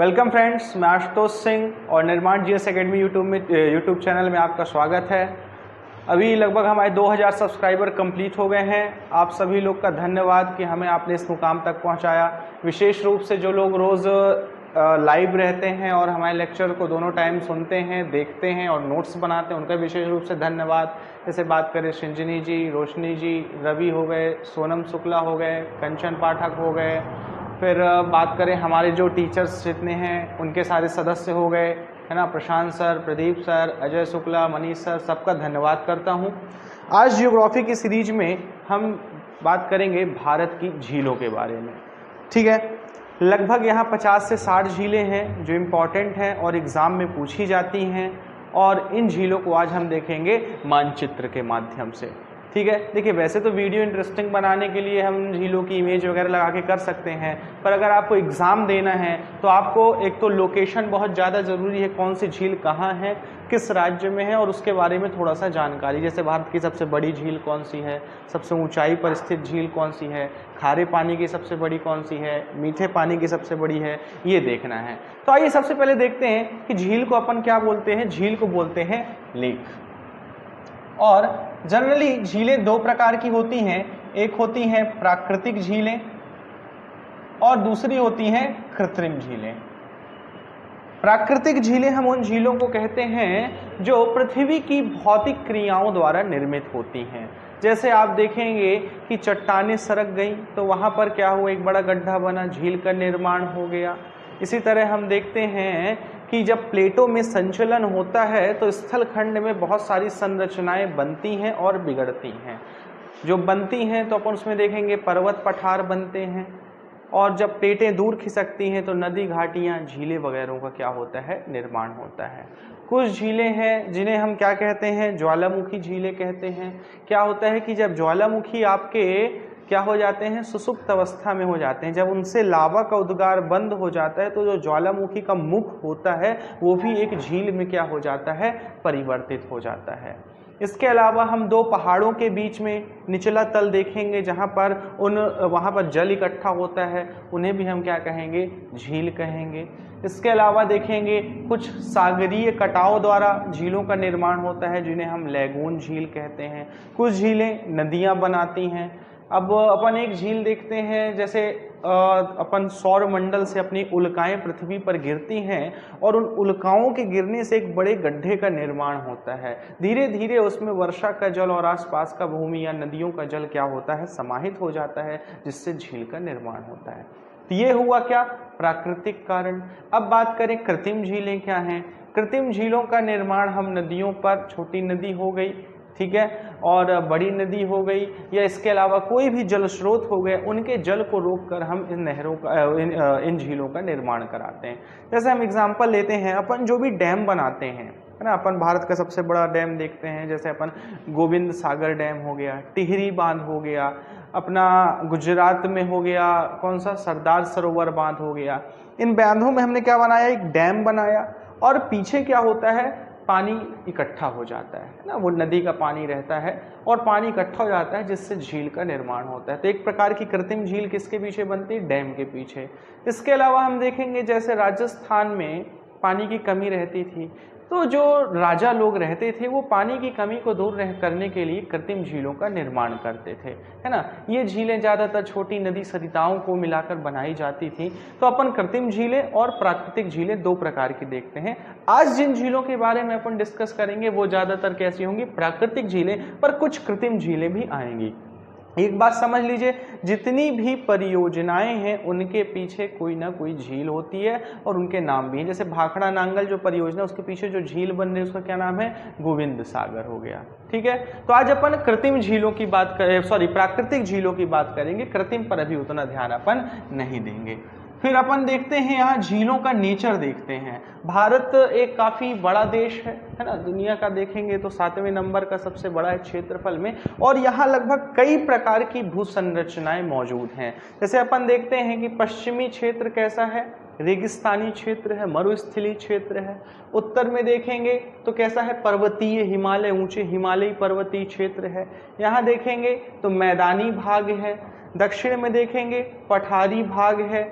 Welcome friends, मैं आशुतोष सिंह और निर्माण जीएस एकेडमी यूट्यूब चैनल में आपका स्वागत है। अभी लगभग हमारे 2000 सब्सक्राइबर कंप्लीट हो गए हैं। आप सभी लोग का धन्यवाद कि हमें आपने इस मुकाम तक पहुंचाया। विशेष रूप से जो लोग रोज़ लाइव रहते हैं और हमारे लेक्चर को दोनों टाइम सुनते हैं, देखते हैं और नोट्स बनाते हैं, उनका विशेष रूप से धन्यवाद। जैसे बात करें संजनी जी, रोशनी जी, रवि हो गए, सोनम शुक्ला हो गए, कंचन पाठक हो गए, फिर बात करें हमारे जो टीचर्स जितने हैं उनके सारे सदस्य हो गए, है ना, Prashant sir, Pradeep sir, Ajay Shukla, Manish sir, सबका धन्यवाद करता हूं। आज जियोग्राफी की सीरीज में हम बात करेंगे भारत की झीलों के बारे में। ठीक है, लगभग यहाँ 50 से 60 झीलें हैं जो इम्पॉर्टेंट हैं और एग्ज़ाम में पूछी जाती हैं, और इन झीलों को आज हम देखेंगे मानचित्र के माध्यम से। ठीक है, देखिए वैसे तो वीडियो इंटरेस्टिंग बनाने के लिए हम झीलों की इमेज वगैरह लगा के कर सकते हैं, पर अगर आपको एग्ज़ाम देना है तो आपको एक तो लोकेशन बहुत ज़्यादा ज़रूरी है, कौन सी झील कहाँ है, किस राज्य में है, और उसके बारे में थोड़ा सा जानकारी। जैसे भारत की सबसे बड़ी झील कौन सी है, सबसे ऊंचाई पर स्थित झील कौन सी है, खारे पानी की सबसे बड़ी कौन सी है, मीठे पानी की सबसे बड़ी है, ये देखना है। तो आइए सबसे पहले देखते हैं कि झील को अपन क्या बोलते हैं। झील को बोलते हैं लेक। और जनरली झीलें दो प्रकार की होती हैं, एक होती हैं प्राकृतिक झीलें और दूसरी होती हैं कृत्रिम झीलें। प्राकृतिक झीलें हम उन झीलों को कहते हैं जो पृथ्वी की भौतिक क्रियाओं द्वारा निर्मित होती हैं। जैसे आप देखेंगे कि चट्टानें सरक गई तो वहां पर क्या हुआ, एक बड़ा गड्ढा बना, झील का निर्माण हो गया। इसी तरह हम देखते हैं कि जब प्लेटों में संचलन होता है तो स्थल खंड में बहुत सारी संरचनाएं बनती हैं और बिगड़ती हैं। जो बनती हैं तो अपन उसमें देखेंगे पर्वत पठार बनते हैं, और जब प्लेटें दूर खिसकती हैं तो नदी, घाटियां, झीलें वगैरह का क्या होता है, निर्माण होता है। कुछ झीलें हैं जिन्हें हम क्या कहते हैं, ज्वालामुखी झीलें कहते हैं। क्या होता है कि जब ज्वालामुखी आपके क्या हो जाते हैं, सुसुप्त अवस्था में हो जाते हैं, जब उनसे लावा का उद्गार बंद हो जाता है तो जो ज्वालामुखी का मुख होता है वो भी एक झील में क्या हो जाता है, परिवर्तित हो जाता है। इसके अलावा हम दो पहाड़ों के बीच में निचला तल देखेंगे जहाँ पर वहाँ पर जल इकट्ठा होता है, उन्हें भी हम क्या कहेंगे, झील कहेंगे। इसके अलावा देखेंगे कुछ सागरीय कटाव द्वारा झीलों का निर्माण होता है जिन्हें हम लैगून झील कहते हैं। कुछ झीलें नदियाँ बनाती हैं। अब अपन एक झील देखते हैं, जैसे अपन सौर मंडल से अपनी उल्काएं पृथ्वी पर गिरती हैं और उन उल्काओं के गिरने से एक बड़े गड्ढे का निर्माण होता है। धीरे धीरे उसमें वर्षा का जल और आसपास का भूमि या नदियों का जल क्या होता है, समाहित हो जाता है, जिससे झील का निर्माण होता है। तो ये हुआ क्या, प्राकृतिक कारण। अब बात करें कृत्रिम झीलें क्या हैं। कृत्रिम झीलों का निर्माण हम नदियों पर, छोटी नदी हो गई, ठीक है, और बड़ी नदी हो गई, या इसके अलावा कोई भी जल स्रोत हो गए, उनके जल को रोककर हम इन नहरों का, इन झीलों का निर्माण कराते हैं। जैसे हम एग्जांपल लेते हैं, अपन जो भी डैम बनाते हैं, है ना, अपन भारत का सबसे बड़ा डैम देखते हैं, जैसे अपन गोविंद सागर डैम हो गया, टिहरी बांध हो गया, अपना गुजरात में हो गया कौन सा, सरदार सरोवर बांध हो गया। इन बांधों में हमने क्या बनाया, एक डैम बनाया, और पीछे क्या होता है, पानी इकट्ठा हो जाता है ना, वो नदी का पानी रहता है और पानी इकट्ठा हो जाता है, जिससे झील का निर्माण होता है। तो एक प्रकार की कृत्रिम झील किसके पीछे बनती है, डैम के पीछे। इसके अलावा हम देखेंगे जैसे राजस्थान में पानी की कमी रहती थी, तो जो राजा लोग रहते थे वो पानी की कमी को दूर करने के लिए कृत्रिम झीलों का निर्माण करते थे, है ना। ये झीलें ज़्यादातर छोटी नदी सरिताओं को मिलाकर बनाई जाती थी। तो अपन कृत्रिम झीलें और प्राकृतिक झीलें दो प्रकार की देखते हैं। आज जिन झीलों के बारे में अपन डिस्कस करेंगे वो ज़्यादातर कैसी होंगी, प्राकृतिक झीलें, पर कुछ कृत्रिम झीलें भी आएंगी। एक बात समझ लीजिए, जितनी भी परियोजनाएं हैं उनके पीछे कोई ना कोई झील होती है और उनके नाम भी हैं। जैसे भाखड़ा नांगल जो परियोजना, उसके पीछे जो झील बन रही है उसका क्या नाम है, गोविंद सागर हो गया। ठीक है, तो आज अपन कृत्रिम झीलों की बात करें, प्राकृतिक झीलों की बात करेंगे, कृत्रिम पर अभी उतना ध्यान अपन नहीं देंगे। फिर अपन देखते हैं यहाँ झीलों का नेचर देखते हैं। भारत एक काफी बड़ा देश है ना, दुनिया का देखेंगे तो 7वें नंबर का सबसे बड़ा है क्षेत्रफल में, और यहाँ लगभग कई प्रकार की भू संरचनाएं मौजूद हैं। जैसे अपन देखते हैं कि पश्चिमी क्षेत्र कैसा है, रेगिस्तानी क्षेत्र है, मरुस्थलीय क्षेत्र है। उत्तर में देखेंगे तो कैसा है, पर्वतीय हिमालय, ऊंचे हिमालयी पर्वतीय क्षेत्र है। यहाँ देखेंगे तो मैदानी भाग है। दक्षिण में देखेंगे पठारी भाग है।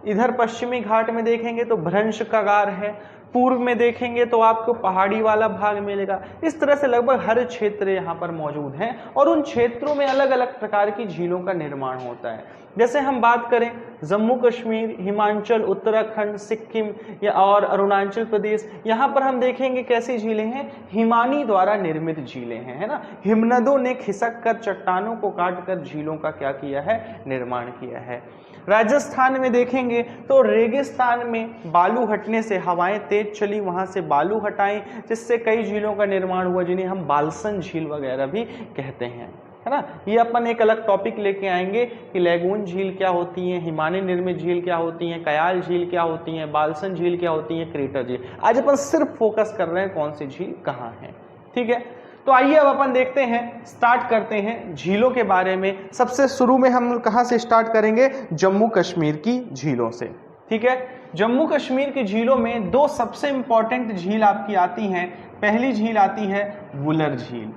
इधर पश्चिमी घाट में देखेंगे तो भ्रंश कगार है, पूर्व में देखेंगे तो आपको पहाड़ी वाला भाग मिलेगा। इस तरह से लगभग हर क्षेत्र यहाँ पर मौजूद हैं और उन क्षेत्रों में अलग अलग प्रकार की झीलों का निर्माण होता है। जैसे हम बात करें जम्मू कश्मीर, हिमाचल, उत्तराखंड, सिक्किम या और अरुणाचल प्रदेश, यहाँ पर हम देखेंगे कैसी झीलें हैं, हिमानी द्वारा निर्मित झीलें हैं, है ना। हिमनदों ने खिसक कर चट्टानों को काट कर झीलों का क्या किया है, निर्माण किया है। राजस्थान में देखेंगे तो रेगिस्तान में बालू हटने से हवाएं तेज चली, वहां से बालू हटाई, जिससे कई झीलों का निर्माण हुआ जिन्हें हम बालसन झील वगैरह भी कहते हैं, है ना। ये अपन एक अलग टॉपिक लेके आएंगे कि लैगून झील क्या होती है, हिमानी निर्मित झील क्या होती है, कयाल झील क्या होती है, बालसन झील क्या होती है, क्रेटर झील। आज अपन सिर्फ फोकस कर रहे हैं कौन सी झील कहाँ है, ठीक है। तो आइए अब अपन देखते हैं, स्टार्ट करते हैं झीलों के बारे में। सबसे शुरू में हम कहां से स्टार्ट करेंगे, जम्मू कश्मीर की झीलों से, ठीक है। जम्मू कश्मीर की झीलों में दो सबसे इंपॉर्टेंट झील आपकी आती हैं। पहली झील आती है वुलर झील।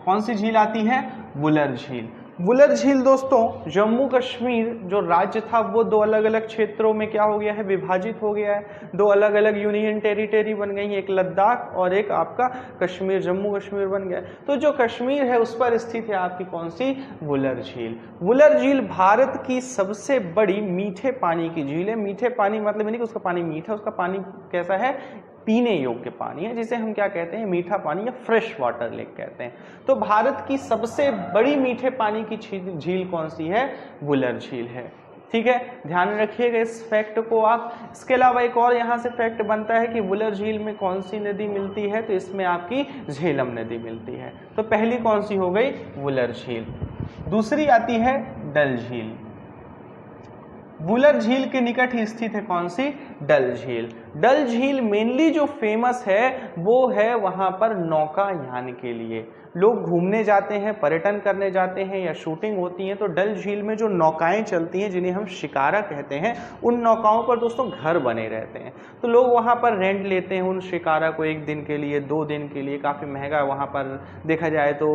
कौन सी झील आती है, वुलर झील। वुलर झील दोस्तों, जम्मू कश्मीर जो राज्य था वो दो अलग अलग क्षेत्रों में क्या हो गया है, विभाजित हो गया है। दो अलग अलग यूनियन टेरिटरी बन गई, एक लद्दाख और एक आपका कश्मीर, जम्मू कश्मीर बन गया। तो जो कश्मीर है उस पर स्थित है आपकी कौन सी, वुलर झील। वुलर झील भारत की सबसे बड़ी मीठे पानी की झील है। मीठे पानी मतलब नहीं कि उसका पानी मीठा, उसका पानी कैसा है, पीने योग्य पानी है, जिसे हम क्या कहते हैं, मीठा पानी या फ्रेश वाटर लेक कहते हैं। तो भारत की सबसे बड़ी मीठे पानी की झील कौन सी है, वुलर झील है, ठीक है। ध्यान रखिएगा इस फैक्ट को आप। इसके अलावा एक और यहाँ से फैक्ट बनता है कि वुलर झील में कौन सी नदी मिलती है, तो इसमें आपकी झेलम नदी मिलती है। तो पहली कौन सी हो गई, वुलर झील। दूसरी आती है डल झील। वुलर झील के निकट ही स्थित है कौन सी, डल झील। डल झील मेनली जो फेमस है वो है वहां पर नौकायान के लिए। लोग घूमने जाते हैं, पर्यटन करने जाते हैं या शूटिंग होती है, तो डल झील में जो नौकाएं चलती हैं जिन्हें हम शिकारा कहते हैं, उन नौकाओं पर दोस्तों घर बने रहते हैं। तो लोग वहां पर रेंट लेते हैं उन शिकारा को, 1 दिन के लिए, 2 दिन के लिए। काफ़ी महंगा वहां पर देखा जाए तो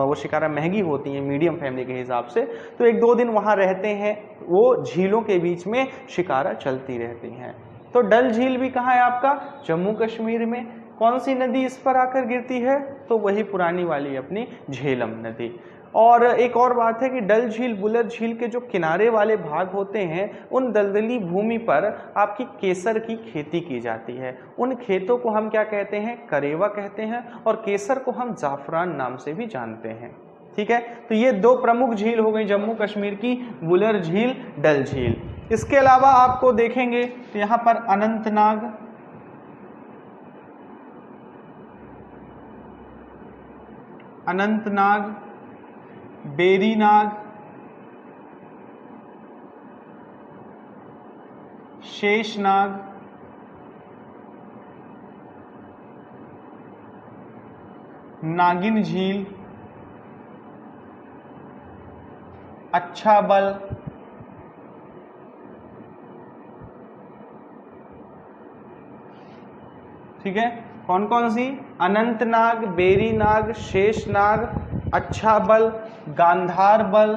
वो शिकारा महंगी होती है मीडियम फैमिली के हिसाब से। तो 1-2 दिन वहां रहते हैं, वो झीलों के बीच में शिकारा चलती रहती हैं। तो डल झील भी कहाँ है आपका, जम्मू कश्मीर में। कौन सी नदी इस पर आकर गिरती है, तो वही पुरानी वाली अपनी झेलम नदी। और एक और बात है कि डल झील, वुलर झील के जो किनारे वाले भाग होते हैं, उन दलदली भूमि पर आपकी केसर की खेती की जाती है। उन खेतों को हम क्या कहते हैं, करेवा कहते हैं, और केसर को हम जाफरान नाम से भी जानते हैं, ठीक है। तो ये दो प्रमुख झील हो गई जम्मू कश्मीर की, वुलर झील, डल झील। इसके अलावा आपको देखेंगे तो यहाँ पर अनंतनाग, बेरीनाग, शेषनाग, नागिन झील, अच्छा बल, ठीक है। कौन कौन सी, अनंतनाग, बेरीनाग, शेषनाग, अच्छा बल, गांधार बल,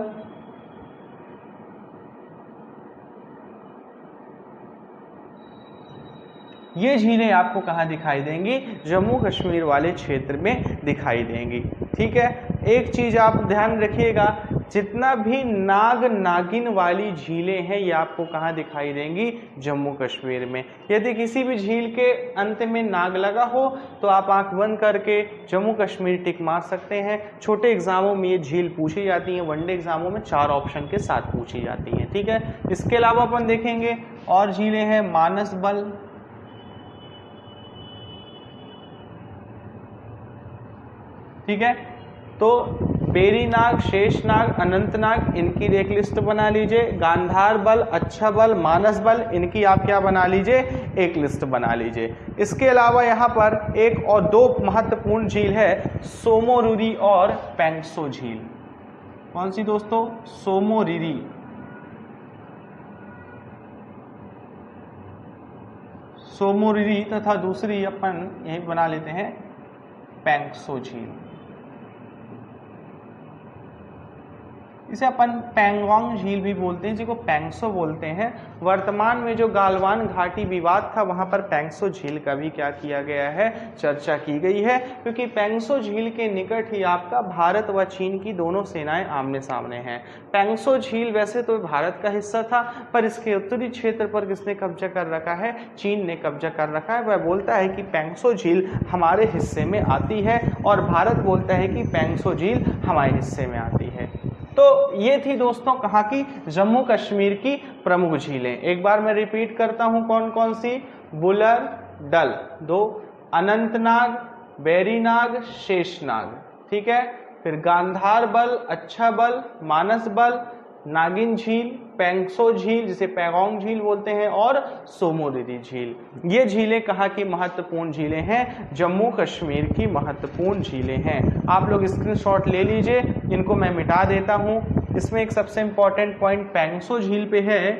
ये झीलें आपको कहाँ दिखाई देंगी, जम्मू कश्मीर वाले क्षेत्र में दिखाई देंगी, ठीक है। एक चीज आप ध्यान रखिएगा, जितना भी नाग नागिन वाली झीलें हैं ये आपको कहाँ दिखाई देंगी, जम्मू कश्मीर में। यदि किसी भी झील के अंत में नाग लगा हो तो आप आंख बंद करके जम्मू कश्मीर टिक मार सकते हैं। छोटे एग्जामों में ये झील पूछी जाती है, वनडे एग्जामों में 4 ऑप्शन के साथ पूछी जाती हैं, ठीक है। इसके अलावा अपन देखेंगे और झीलें हैं, मानस बल, ठीक है। तो बेरीनाग, शेषनाग, अनंतनाग, इनकी एक लिस्ट बना लीजिए। गांधार बल, अच्छा बल, मानस बल, इनकी आप क्या बना लीजिए, एक लिस्ट बना लीजिए। इसके अलावा यहाँ पर एक और 2 महत्वपूर्ण झील है, सोमोरिरी और पेंगसो झील। कौन सी दोस्तों, सोमोरिरी, सोमोरिरी, तथा दूसरी अपन यही बना लेते हैं पेंगसो झील। इसे अपन पैंगोंग झील भी बोलते हैं, जिसको पैंगसो बोलते हैं। वर्तमान में जो गालवान घाटी विवाद था वहां पर पैंगसो झील का भी क्या किया गया है, चर्चा की गई है, क्योंकि पैंगसो झील के निकट ही आपका भारत व चीन की दोनों सेनाएं आमने सामने हैं। पैंगसो झील वैसे तो भारत का हिस्सा था, पर इसके उत्तरी क्षेत्र पर किसने कब्जा कर रखा है, चीन ने कब्जा कर रखा है। वह बोलता है कि पैंगसो झील हमारे हिस्से में आती है और भारत बोलता है कि पैंगसो झील हमारे हिस्से में आती है। तो ये थी दोस्तों कहाँ की, जम्मू कश्मीर की प्रमुख झीलें। एक बार मैं रिपीट करता हूँ कौन कौन सी, बुलर, डल 2, अनंतनाग, बेरीनाग, शेषनाग, ठीक है। फिर गांधार बल, अच्छा बल, मानस बल, नागिन झील, पैंगसो झील जिसे पैगोंग झील बोलते हैं, और सोमोरिरी झील। ये झीलें कहाँ की महत्वपूर्ण झीलें हैं, जम्मू कश्मीर की महत्वपूर्ण झीलें हैं। आप लोग स्क्रीनशॉट ले लीजिए, इनको मैं मिटा देता हूँ। इसमें एक सबसे इंपॉर्टेंट पॉइंट पैंगसो झील पे है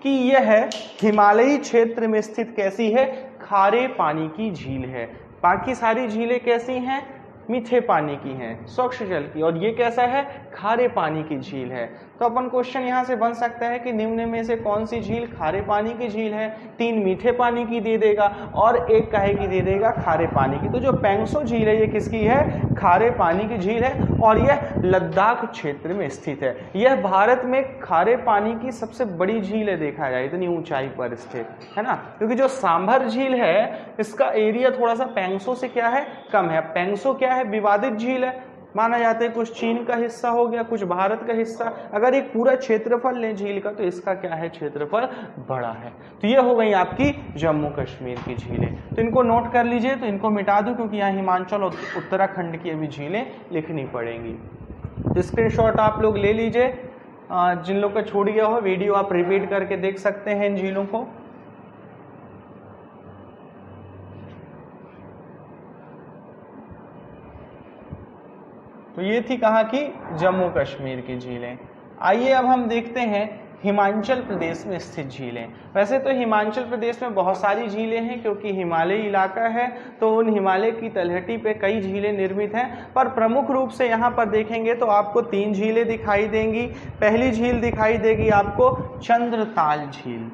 कि यह हिमालयी क्षेत्र में स्थित कैसी है, खारे पानी की झील है। बाकी सारी झीलें कैसी हैं, मीठे पानी की हैं, स्वच्छ जल की, और ये कैसा है, खारे पानी की झील है। तो अपन क्वेश्चन यहाँ से बन सकता है कि निम्न में से कौन सी झील खारे पानी की झील है, 3 मीठे पानी की दे देगा और 1 काहे की दे देगा, खारे पानी की। तो जो पैंगसो झील है ये किसकी है, खारे पानी की झील है, और यह लद्दाख क्षेत्र में स्थित है। यह भारत में खारे पानी की सबसे बड़ी झील है, देखा जाए इतनी ऊंचाई पर स्थित है ना, क्योंकि जो सांभर झील है इसका एरिया थोड़ा सा पैंगसो से क्या है, कम है। पैंगसो क्या है, विवादित झील है, माना जाता है कुछ चीन का हिस्सा हो गया, कुछ भारत का हिस्सा। अगर एक पूरा क्षेत्रफल लें झील का तो इसका क्या है, क्षेत्रफल बड़ा है। तो ये हो गई आपकी जम्मू कश्मीर की झीलें। तो इनको नोट कर लीजिए, तो इनको मिटा दूं क्योंकि यहाँ हिमाचल और उत्तराखंड की अभी झीलें लिखनी पड़ेंगी। तो स्क्रीनशॉट आप लोग ले लीजिए, जिन लोग का छूट गया हो वीडियो आप रिपीट करके देख सकते हैं इन झीलों को। तो ये थी कहाँ की, जम्मू कश्मीर की झीलें। आइए अब हम देखते हैं हिमाचल प्रदेश में स्थित झीलें। वैसे तो हिमाचल प्रदेश में बहुत सारी झीलें हैं, क्योंकि हिमालयी इलाका है, तो उन हिमालय की तलहटी पे कई झीलें निर्मित हैं, पर प्रमुख रूप से यहाँ पर देखेंगे तो आपको 3 झीलें दिखाई देंगी। पहली झील दिखाई देगी आपको चंद्रताल झील।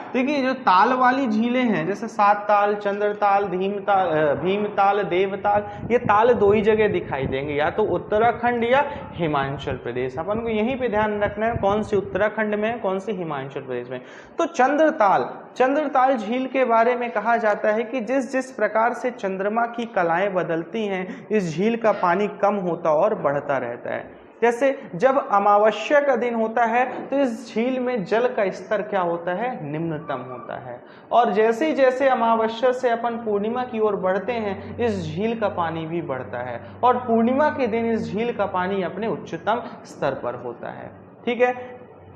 देखिए जो ताल वाली झीलें हैं, जैसे 7 ताल, चंद्रताल, भीमताल, देवताल, ये ताल 2 ही जगह दिखाई देंगे, या तो उत्तराखंड या हिमाचल प्रदेश। अपन को यहीं पे ध्यान रखना है कौन सी उत्तराखंड में है, कौन सी हिमाचल प्रदेश में। तो चंद्रताल झील के बारे में कहा जाता है कि जिस जिस प्रकार से चंद्रमा की कलाएं बदलती हैं, इस झील का पानी कम होता और बढ़ता रहता है। जैसे जब अमावस्या का दिन होता है तो इस झील में जल का स्तर क्या होता है, निम्नतम होता है, और जैसे जैसे अमावस्या से अपन पूर्णिमा की ओर बढ़ते हैं इस झील का पानी भी बढ़ता है, और पूर्णिमा के दिन इस झील का पानी अपने उच्चतम स्तर पर होता है। ठीक है,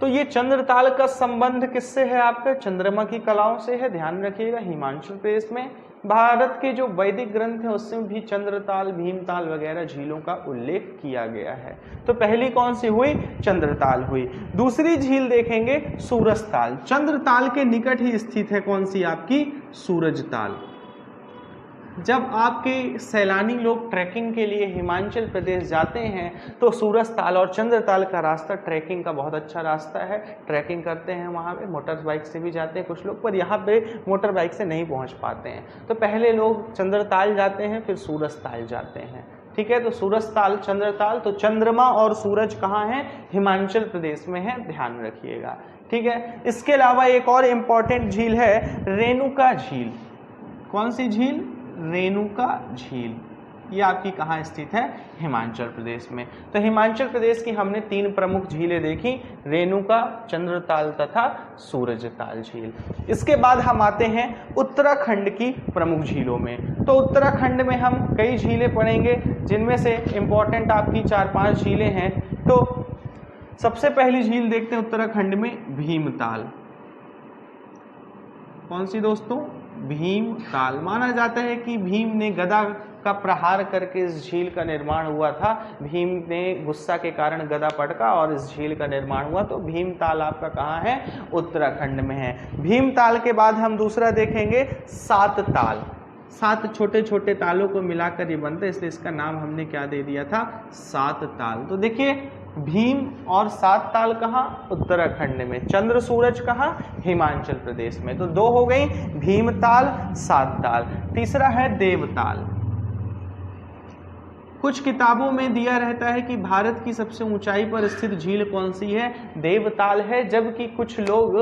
तो ये चंद्रताल का संबंध किससे है, आपका चंद्रमा की कलाओं से है, ध्यान रखिएगा। हिमाचल प्रदेश में भारत के जो वैदिक ग्रंथ हैं उसमें भी चंद्रताल, भीमताल वगैरह झीलों का उल्लेख किया गया है। तो पहली कौन सी हुई, चंद्रताल हुई। दूसरी झील देखेंगे सूरजताल। चंद्रताल के निकट ही स्थित है कौन सी, आपकी सूरजताल। जब आपके सैलानी लोग ट्रैकिंग के लिए हिमाचल प्रदेश जाते हैं तो सूरजताल और चंद्रताल का रास्ता ट्रैकिंग का बहुत अच्छा रास्ता है, ट्रैकिंग करते हैं वहाँ पे। मोटर बाइक से भी जाते हैं कुछ लोग, पर यहाँ पे मोटर बाइक से नहीं पहुँच पाते हैं, तो पहले लोग चंद्रताल जाते हैं फिर सूरजताल जाते हैं। ठीक है, तो सूरजताल, चंद्रताल, तो चंद्रमा और सूरज कहाँ हैं, हिमाचल प्रदेश में है, ध्यान रखिएगा। ठीक है, इसके अलावा एक और इम्पॉर्टेंट झील है रेणुका झील। कौन सी झील, रेणुका झील। ये आपकी कहाँ स्थित है, हिमाचल प्रदेश में। तो हिमाचल प्रदेश की हमने 3 प्रमुख झीलें देखी, रेणुका, चंद्रताल तथा सूरजताल झील। इसके बाद हम आते हैं उत्तराखंड की प्रमुख झीलों में। तो उत्तराखंड में हम कई झीलें पढ़ेंगे, जिनमें से इंपॉर्टेंट आपकी 4-5 झीलें हैं। तो सबसे पहली झील देखते हैं उत्तराखंड में, भीमताल। कौन सी दोस्तों, भीमताल। माना जाता है कि भीम ने गदा का प्रहार करके इस झील का निर्माण हुआ था। भीम ने गुस्सा के कारण गदा पटका और इस झील का निर्माण हुआ। तो भीमताल आपका कहाँ है, उत्तराखंड में है। भीमताल के बाद हम दूसरा देखेंगे सातताल। 7 छोटे छोटे तालों को मिलाकर ये बनता है, इसलिए इसका नाम हमने क्या दे दिया था, 7 ताल। तो देखिए भीम और 7 ताल कहाँ, उत्तराखंड में। चंद्र सूरज कहाँ, हिमाचल प्रदेश में। तो 2 हो गई, भीम ताल, 7 ताल। तीसरा है देवताल। कुछ किताबों में दिया रहता है कि भारत की सबसे ऊंचाई पर स्थित झील कौन सी है, देवताल है, जबकि कुछ लोग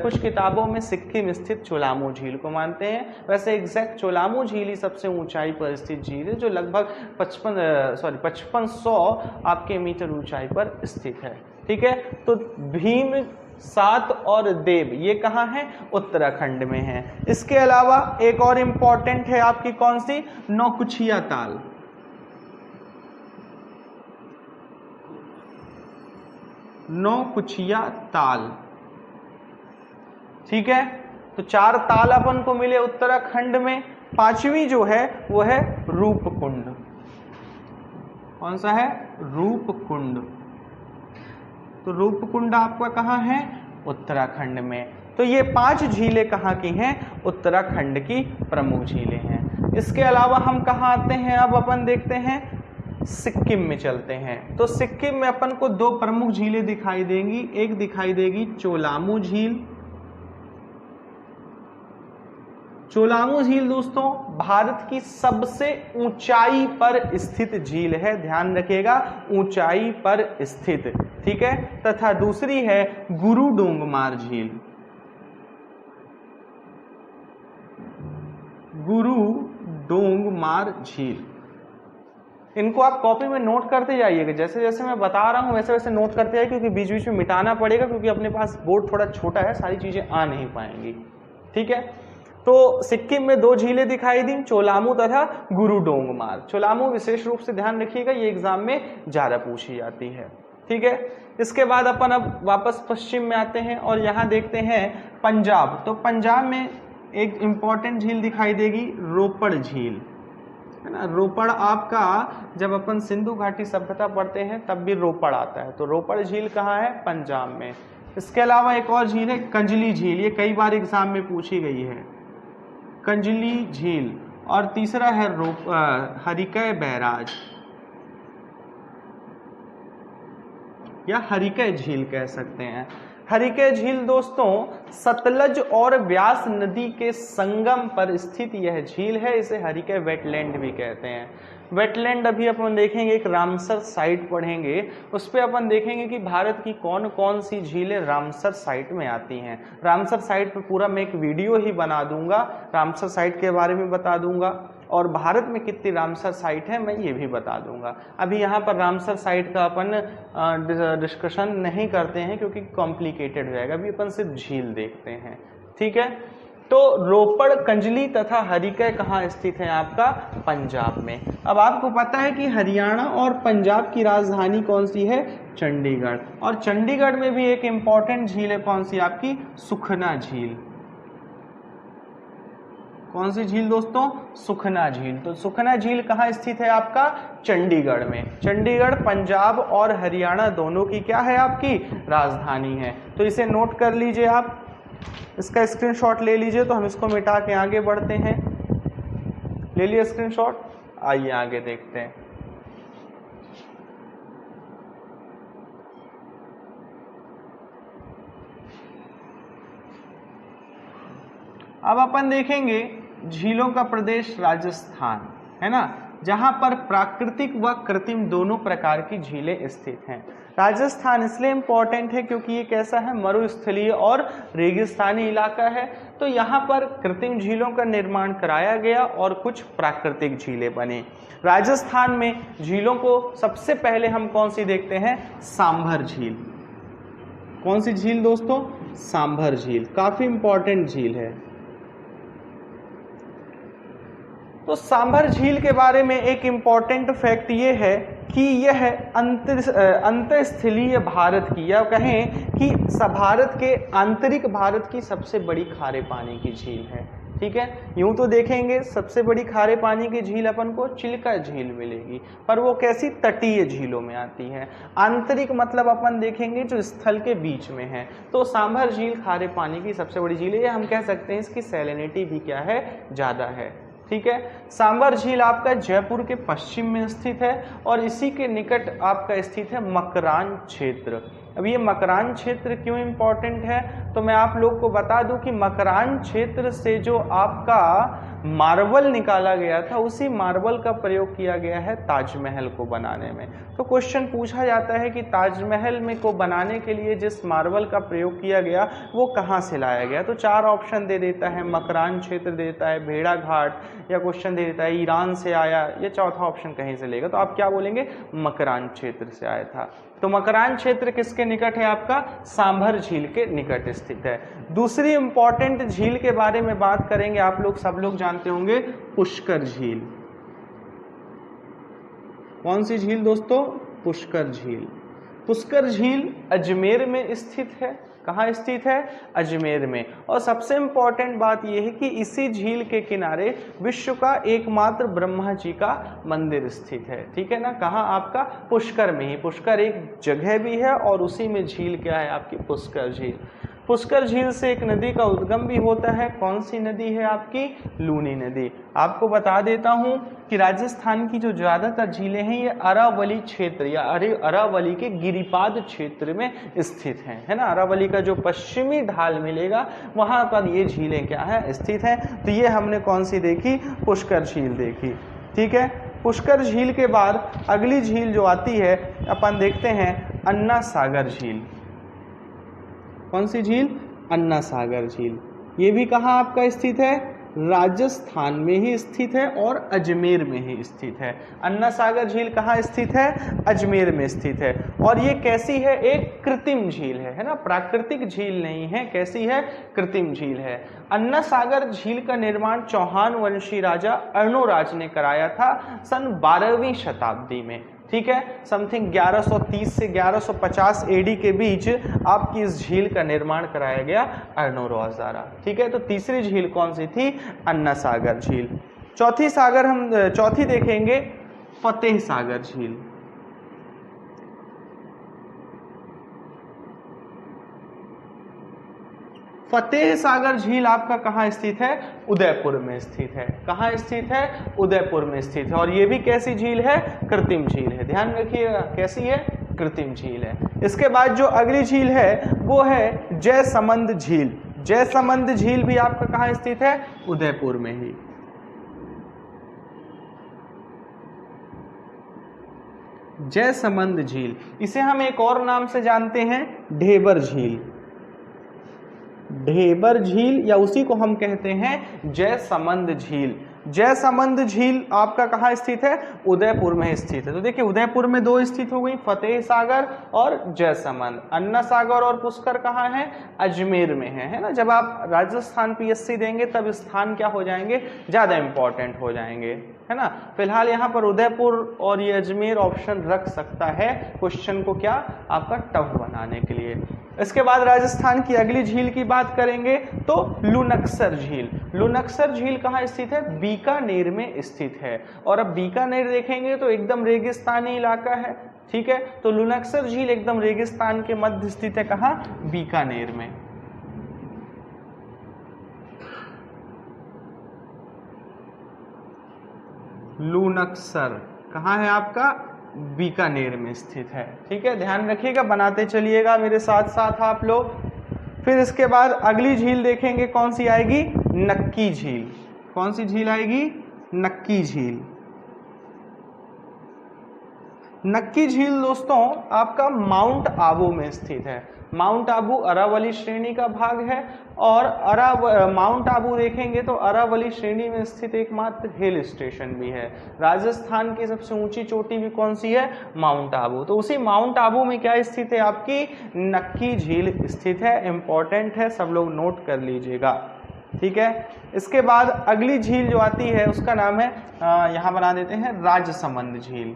कुछ किताबों में सिक्किम स्थित चोलामू झील को मानते हैं। वैसे एग्जैक्ट चोलामू झील ही सबसे ऊंचाई पर स्थित झील है, जो लगभग 5500 आपके मीटर ऊंचाई पर स्थित है। ठीक है, तो भीम, 7 और देव ये कहाँ है, उत्तराखंड में है। इसके अलावा एक और इंपॉर्टेंट है आपकी कौन सी, नौकुचिया ताल। नौकुचिया ताल, ठीक है। तो 4 ताल अपन को मिले उत्तराखंड में। 5वीं जो है वो है रूपकुंड। कौन सा है, रूपकुंड। तो रूपकुंड आपका कहाँ है, उत्तराखंड में। तो ये 5 झीलें कहाँ की हैं, उत्तराखंड की प्रमुख झीलें हैं। इसके अलावा हम कहाँ आते हैं, अब अपन देखते हैं सिक्किम में चलते हैं। तो सिक्किम में अपन को 2 प्रमुख झीलें दिखाई देंगी। एक दिखाई देगी चोलामू झील। चोलामू झील दोस्तों भारत की सबसे ऊंचाई पर स्थित झील है, ध्यान रखिएगा, ऊंचाई पर स्थित, ठीक है। तथा दूसरी है गुरु डोंगमार झील। गुरु डोंगमार झील, इनको आप कॉपी में नोट करते जाइएगा, जैसे जैसे मैं बता रहा हूं वैसे वैसे नोट करते जाइए, क्योंकि बीच बीच में मिटाना पड़ेगा, क्योंकि अपने पास बोर्ड थोड़ा छोटा है, सारी चीजें आ नहीं पाएंगी। ठीक है, तो सिक्किम में 2 झीलें दिखाई दी, चोलामू तथा गुरु डोंगमार। चोलामू विशेष रूप से ध्यान रखिएगा, ये एग्जाम में ज्यादा पूछी जाती है। ठीक है, इसके बाद अपन अब वापस पश्चिम में आते हैं और यहाँ देखते हैं पंजाब। तो पंजाब में एक इंपॉर्टेंट झील दिखाई देगी, रोपड़ झील, है ना। रोपड़ आपका जब अपन सिंधु घाटी सभ्यता पढ़ते हैं तब भी रोपड़ आता है। तो रोपड़ झील कहाँ है, पंजाब में। इसके अलावा एक और झील है कंजली झील, ये कई बार एग्जाम में पूछी गई है, कंजली झील। और तीसरा है हरिकै बैराज या हरिकै झील कह सकते हैं। हरिकै झील दोस्तों सतलज और ब्यास नदी के संगम पर स्थित यह झील है, इसे हरिकै वेटलैंड भी कहते हैं। वेटलैंड अभी अपन देखेंगे, एक रामसर साइट पढ़ेंगे, उस पर अपन देखेंगे कि भारत की कौन कौन सी झीलें रामसर साइट में आती हैं। रामसर साइट पर पूरा मैं एक वीडियो ही बना दूंगा, रामसर साइट के बारे में बता दूंगा, और भारत में कितनी रामसर साइट है मैं ये भी बता दूंगा। अभी यहाँ पर रामसर साइट का अपन डिस्कशन नहीं करते हैं क्योंकि कॉम्प्लिकेटेड हो जाएगा, अभी अपन सिर्फ झील देखते हैं। ठीक है, तो रोपड़, कंजली तथा हरिकै कहाँ स्थित है, आपका पंजाब में। अब आपको पता है कि हरियाणा और पंजाब की राजधानी कौन सी है, चंडीगढ़। और चंडीगढ़ में भी एक इंपॉर्टेंट झील है, कौन सी, आपकी सुखना झील। कौन सी झील दोस्तों, सुखना झील। तो सुखना झील कहाँ स्थित है, आपका चंडीगढ़ में। चंडीगढ़ पंजाब और हरियाणा दोनों की क्या है, आपकी राजधानी है। तो इसे नोट कर लीजिए आप, इसका स्क्रीनशॉट ले लीजिए। तो हम इसको मिटा के आगे बढ़ते हैं, ले लिए स्क्रीनशॉट, आइए आगे देखते हैं। अब अपन देखेंगे झीलों का प्रदेश राजस्थान, है ना, जहां पर प्राकृतिक व कृत्रिम दोनों प्रकार की झीलें स्थित हैं। राजस्थान इसलिए इम्पोर्टेंट है क्योंकि ये कैसा है, मरुस्थलीय और रेगिस्तानी इलाका है। तो यहाँ पर कृत्रिम झीलों का निर्माण कराया गया और कुछ प्राकृतिक झीलें बनी। राजस्थान में झीलों को सबसे पहले हम कौन सी देखते हैं, सांभर झील। कौन सी झील दोस्तों, सांभर झील, काफी इंपॉर्टेंट झील है। तो सांभर झील के बारे में एक इम्पॉर्टेंट फैक्ट ये है कि यह अंतःस्थलीय भारत की, या कहें कि भारत के आंतरिक भारत की सबसे बड़ी खारे पानी की झील है। ठीक है। यूं तो देखेंगे सबसे बड़ी खारे पानी की झील अपन को चिल्का झील मिलेगी, पर वो कैसी तटीय झीलों में आती है। आंतरिक मतलब अपन देखेंगे जो स्थल के बीच में है। तो सांभर झील खारे पानी की सबसे बड़ी झील है, हम कह सकते हैं इसकी सैलिनिटी भी क्या है, ज़्यादा है, ठीक है। सांभर झील आपका जयपुर के पश्चिम में स्थित है और इसी के निकट आपका स्थित है मकरान क्षेत्र। अब ये मकरान क्षेत्र क्यों इंपॉर्टेंट है, तो मैं आप लोग को बता दूं कि मकरान क्षेत्र से जो आपका मार्बल निकाला गया था, उसी मार्बल का प्रयोग किया गया है ताजमहल को बनाने में। तो क्वेश्चन पूछा जाता है कि ताजमहल में को बनाने के लिए जिस मार्बल का प्रयोग किया गया वो कहाँ से लाया गया, तो 4 ऑप्शन दे देता है, मकरान क्षेत्र देता है, भेड़ा घाट, या क्वेश्चन दे देता है ईरान से आया, या चौथा ऑप्शन कहीं से लेगा। तो आप क्या बोलेंगे, मकरान क्षेत्र से आया था। तो मकरान क्षेत्र किसके निकट है, आपका सांभर झील के निकट स्थित है। दूसरी इंपॉर्टेंट झील के बारे में बात करेंगे, आप लोग सब लोग जानते होंगे पुष्कर झील। कौन सी झील दोस्तों, पुष्कर झील। पुष्कर झील अजमेर में स्थित है। कहाँ स्थित है, अजमेर में। और सबसे इंपॉर्टेंट बात यह है कि इसी झील के किनारे विश्व का एकमात्र ब्रह्मा जी का मंदिर स्थित है, ठीक है ना। कहाँ, आपका पुष्कर में ही। पुष्कर एक जगह भी है और उसी में झील क्या है, आपकी पुष्कर झील। पुष्कर झील से एक नदी का उद्गम भी होता है। कौन सी नदी है, आपकी लूनी नदी। आपको बता देता हूं कि राजस्थान की जो ज्यादातर झीलें हैं ये अरावली क्षेत्र या अरावली के गिरिपाद क्षेत्र में स्थित हैं, है ना। अरावली का जो पश्चिमी ढाल मिलेगा वहां पर ये झीलें क्या है, स्थित हैं। तो ये हमने कौन सी देखी, पुष्कर झील देखी, ठीक है। पुष्कर झील के बाद अगली झील जो आती है अपन देखते हैं अन्ना सागर झील। कौन सी झील, अन्ना सागर झील। ये भी कहाँ आपका स्थित है, राजस्थान में ही स्थित है और अजमेर में ही स्थित है। अन्ना सागर झील कहाँ स्थित है, अजमेर में स्थित है। और ये कैसी है, एक कृत्रिम झील है ना, प्राकृतिक झील नहीं है। कैसी है, कृत्रिम झील है। अन्ना सागर झील का निर्माण चौहान वंशी राजा अर्णोराज ने कराया था सन 12वीं शताब्दी में, ठीक है। समथिंग 1130 से 1150 एडी के बीच आपकी इस झील का निर्माण कराया गया अर्णोराज द्वारा, ठीक है। तो तीसरी झील कौन सी थी, अन्ना सागर झील। चौथी देखेंगे फतेह सागर झील। फतेह सागर झील आपका कहाँ स्थित है, उदयपुर में स्थित है। कहाँ स्थित है, उदयपुर में स्थित है। और ये भी कैसी झील है, कृत्रिम झील है। ध्यान रखिएगा, कैसी है, कृत्रिम झील है। इसके बाद जो अगली झील है वो है जयसमंद झील। जयसमंद झील भी आपका कहाँ स्थित है, उदयपुर में ही। जयसमंद झील, इसे हम एक और नाम से जानते हैं, ढेबर झील। ढेबर झील या उसी को हम कहते हैं जयसमंद झील। जयसमंद झील आपका कहाँ स्थित है, उदयपुर में स्थित है। तो देखिए उदयपुर में 2 स्थित हो गई, फतेह सागर और जयसमंद। अन्ना सागर और पुष्कर कहाँ है, अजमेर में है ना। जब आप राजस्थान पीएससी देंगे तब स्थान क्या हो जाएंगे, ज्यादा इंपॉर्टेंट हो जाएंगे, है ना। फिलहाल यहाँ पर उदयपुर और ये अजमेर ऑप्शन रख सकता है क्वेश्चन को क्या, आपका टफ बनाने के लिए। इसके बाद राजस्थान की अगली झील की बात करेंगे तो लुनक्सर झील। लुनक्सर झील कहाँ स्थित है, बीकानेर में स्थित है। और अब बीकानेर देखेंगे तो एकदम रेगिस्तानी इलाका है, ठीक है। तो लुनक्सर झील एकदम रेगिस्तान के मध्य स्थित है, कहाँ, बीकानेर में। लुनक्सर कहाँ है आपका, बीकानेर में स्थित है, ठीक है। ध्यान रखिएगा, बनाते चलिएगा मेरे साथ साथ आप लोग। फिर इसके बाद अगली झील देखेंगे कौन सी आएगी, नक्की झील। कौन सी झील आएगी, नक्की झील। नक्की झील दोस्तों आपका माउंट आबू में स्थित है। माउंट आबू अरावली श्रेणी का भाग है और माउंट आबू देखेंगे तो अरावली श्रेणी में स्थित एकमात्र हिल स्टेशन भी है। राजस्थान की सबसे ऊंची चोटी भी कौन सी है, माउंट आबू। तो उसी माउंट आबू में क्या स्थित है, आपकी नक्की झील स्थित है। इंपॉर्टेंट है, सब लोग नोट कर लीजिएगा, ठीक है। इसके बाद अगली झील जो आती है उसका नाम है, यहाँ बना देते हैं, राजसमंद झील।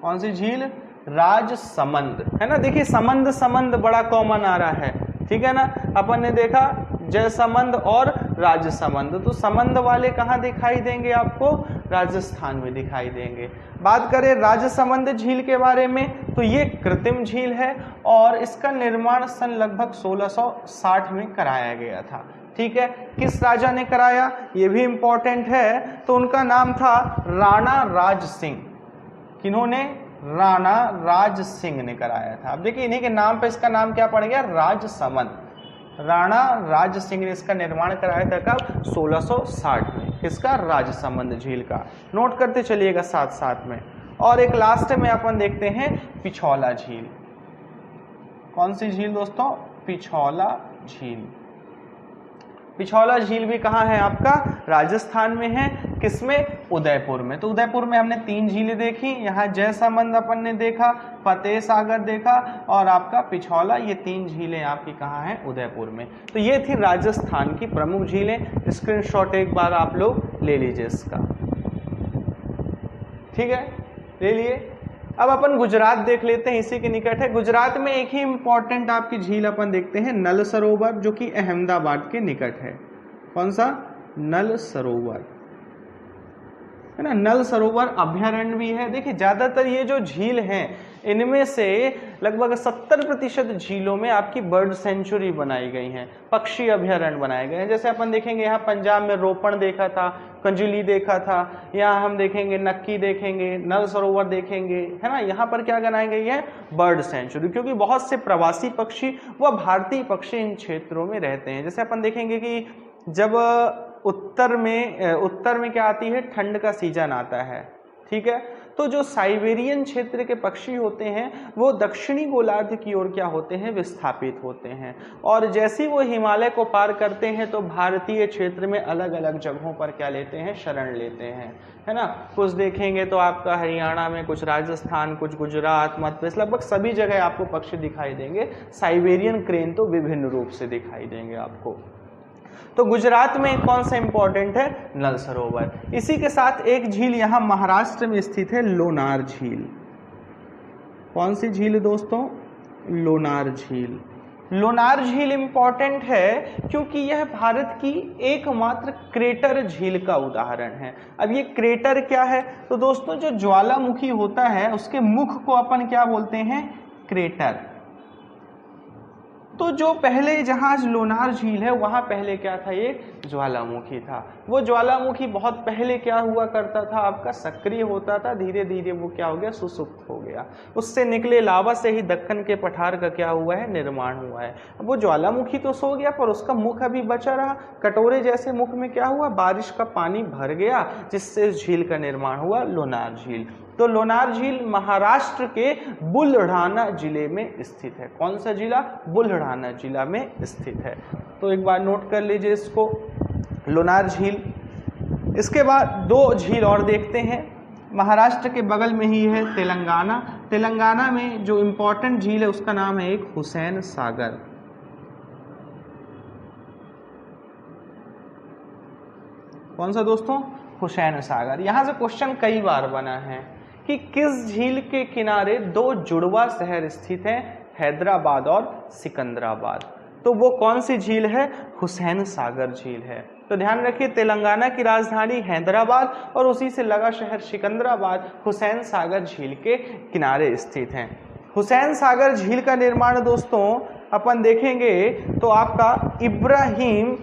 कौन सी झील, राजसमंद, है ना। देखिए समंद समंद बड़ा कॉमन आ रहा है, ठीक है ना। अपन ने देखा जयसमंद और राजसमंद। तो समंद वाले कहाँ दिखाई देंगे आपको? राजस्थान में दिखाई देंगे। बात करें राजसमंद झील के बारे में तो ये कृत्रिम झील है और इसका निर्माण सन लगभग 1660 में कराया गया था। ठीक है, किस राजा ने कराया ये भी इंपॉर्टेंट है। तो उनका नाम था राणा राज सिंह। किन्होंने? राणा राज सिंह ने कराया था। अब देखिए इन्हीं के नाम पे इसका नाम क्या पड़ गया? राजसमंद। राणा राज सिंह ने इसका निर्माण कराया था कब? 1660 में। किसका? राजसमंद झील का। नोट करते चलिएगा साथ साथ में। और एक लास्ट में अपन देखते हैं पिछौला झील। कौन सी झील दोस्तों? पिछौला झील। पिछौला झील भी कहाँ है आपका? राजस्थान में है। किसमें? उदयपुर में। तो उदयपुर में हमने 3 झीलें देखी। यहाँ जयसमंद अपन ने देखा, फतेह सागर देखा और आपका पिछौला। ये 3 झीलें आपकी कहाँ हैं? उदयपुर में। तो ये थी राजस्थान की प्रमुख झीलें। स्क्रीनशॉट एक बार आप लोग ले लीजिए इसका। ठीक है, ले लिए। अब अपन गुजरात देख लेते हैं, इसी के निकट है। गुजरात में एक ही इंपॉर्टेंट आपकी झील अपन देखते हैं, नल सरोवर, जो कि अहमदाबाद के निकट है। कौन सा? नल सरोवर, है ना। नल सरोवर अभयारण्य भी है। देखिए ज्यादातर ये जो झील हैं इनमें से लगभग 70% झीलों में आपकी बर्ड सेंचुरी बनाई गई हैं, पक्षी अभयारण्य बनाए गए हैं। जैसे अपन देखेंगे यहाँ पंजाब में रोपण देखा था, कंजुली देखा था, यहाँ हम देखेंगे नक्की देखेंगे, नल सरोवर देखेंगे, है ना। यहाँ पर क्या बनाई गई है? बर्ड सेंचुरी, क्योंकि बहुत से प्रवासी पक्षी व भारतीय पक्षी इन क्षेत्रों में रहते हैं। जैसे अपन देखेंगे कि जब उत्तर में क्या आती है? ठंड का सीजन आता है। ठीक है, तो जो साइबेरियन क्षेत्र के पक्षी होते हैं वो दक्षिणी गोलार्ध की ओर क्या होते हैं? विस्थापित होते हैं। और जैसे वो हिमालय को पार करते हैं तो भारतीय क्षेत्र में अलग अलग जगहों पर क्या लेते हैं? शरण लेते हैं, है ना। कुछ देखेंगे तो आपका हरियाणा में, कुछ राजस्थान, कुछ गुजरात, मध्य प्रदेश, लगभग सभी जगह आपको पक्षी दिखाई देंगे। साइबेरियन क्रेन तो विभिन्न रूप से दिखाई देंगे आपको। तो गुजरात में कौन सा इंपॉर्टेंट है? नल सरोवर। इसी के साथ एक झील यहां महाराष्ट्र में स्थित है, लोनार झील। कौन सी झील दोस्तों? लोनार झील। लोनार झील इंपॉर्टेंट है क्योंकि यह भारत की एकमात्र क्रेटर झील का उदाहरण है। अब ये क्रेटर क्या है? तो दोस्तों जो ज्वालामुखी होता है उसके मुख को अपन क्या बोलते हैं? क्रेटर। तो जो पहले जहां लोनार झील है वहां पहले क्या था? ये ज्वालामुखी था। वो ज्वालामुखी बहुत पहले क्या हुआ करता था? आपका सक्रिय होता था, धीरे धीरे वो क्या हो गया? सुसुप्त हो गया। उससे निकले लावा से ही दक्कन के पठार का क्या हुआ है? निर्माण हुआ है। अब वो ज्वालामुखी तो सो गया पर उसका मुख अभी बचा रहा। कटोरे जैसे मुख में क्या हुआ? बारिश का पानी भर गया, जिससे इस झील का निर्माण हुआ, लोनार झील। तो लोनार झील महाराष्ट्र के बुलढाना जिले में स्थित है। कौन सा जिला? बुलढाना जिला में स्थित है। तो एक बार नोट कर लीजिए इसको, लोनार झील। इसके बाद 2 झील और देखते हैं। महाराष्ट्र के बगल में ही है तेलंगाना। तेलंगाना में जो इंपॉर्टेंट झील है उसका नाम है एक हुसैन सागर। कौन सा दोस्तों? हुसैन सागर। यहां से क्वेश्चन कई बार बना है कि किस झील के किनारे 2 जुड़वा शहर स्थित हैं, हैदराबाद और सिकंदराबाद। तो वो कौन सी झील है? हुसैन सागर झील है। तो ध्यान रखिए, तेलंगाना की राजधानी हैदराबाद और उसी से लगा शहर सिकंदराबाद हुसैन सागर झील के किनारे स्थित हैं। हुसैन सागर झील का निर्माण दोस्तों अपन देखेंगे तो आपका इब्राहिम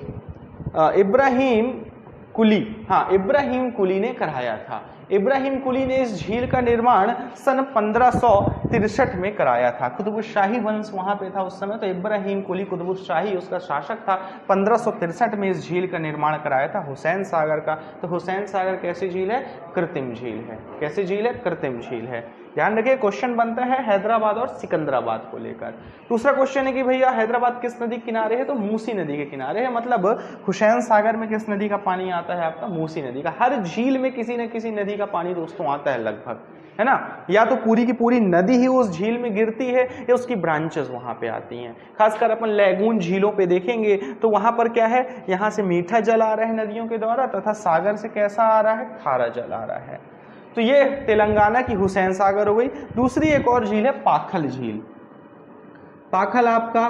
कुली ने कराया था। इब्राहिम कुली ने इस झील का निर्माण सन 1563 में कराया था। कुतुबुशाही वंश वहां पे था उस समय, तो इब्राहिम कुली कुतुबुशाही उसका शासक था। 1563 में इस झील का निर्माण कराया था हुसैन सागर का। तो हुसैन सागर कैसी झील है? कृत्रिम झील है। कैसी झील है? कृत्रिम झील है। ध्यान रखिए, क्वेश्चन बनता है हैदराबाद और सिकंदराबाद को लेकर। दूसरा क्वेश्चन है कि भैया हैदराबाद किस नदी के किनारे है? तो मूसी नदी के किनारे है। मतलब हुसैन सागर में किस नदी का पानी आता है? आपका मूसी नदी का। हर झील में किसी न किसी नदी का पानी दोस्तों आता है लगभग, है ना। या तो पूरी की पूरी नदी ही उस झील में गिरती है या उसकी ब्रांचेस वहां पे आती हैं। खासकर अपन लैगून झीलों पे देखेंगे तो वहां पर क्या है? यहाँ से मीठा जल आ रहा है नदियों के द्वारा, तथा सागर से कैसा आ रहा है? खारा जल आ रहा है। तो ये तेलंगाना की हुसैन सागर हो गई। दूसरी एक और झील है पाखल झील। पाखल आपका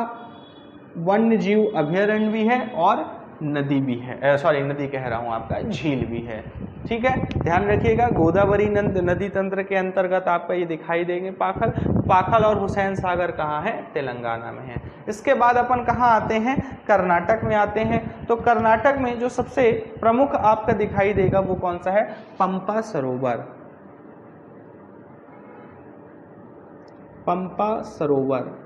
वन्य जीव अभयारण्य भी है और नदी भी है, सॉरी नदी कह रहा हूँ आपका, झील भी है। ठीक है, ध्यान रखिएगा। गोदावरी नदी तंत्र के अंतर्गत आपका ये दिखाई देंगे पाखल और हुसैन सागर कहाँ है? तेलंगाना में है। इसके बाद अपन कहाँ आते हैं? कर्नाटक में आते हैं। तो कर्नाटक में जो सबसे प्रमुख आपका दिखाई देगा वो कौन सा है? पंपा सरोवर। पंपा सरोवर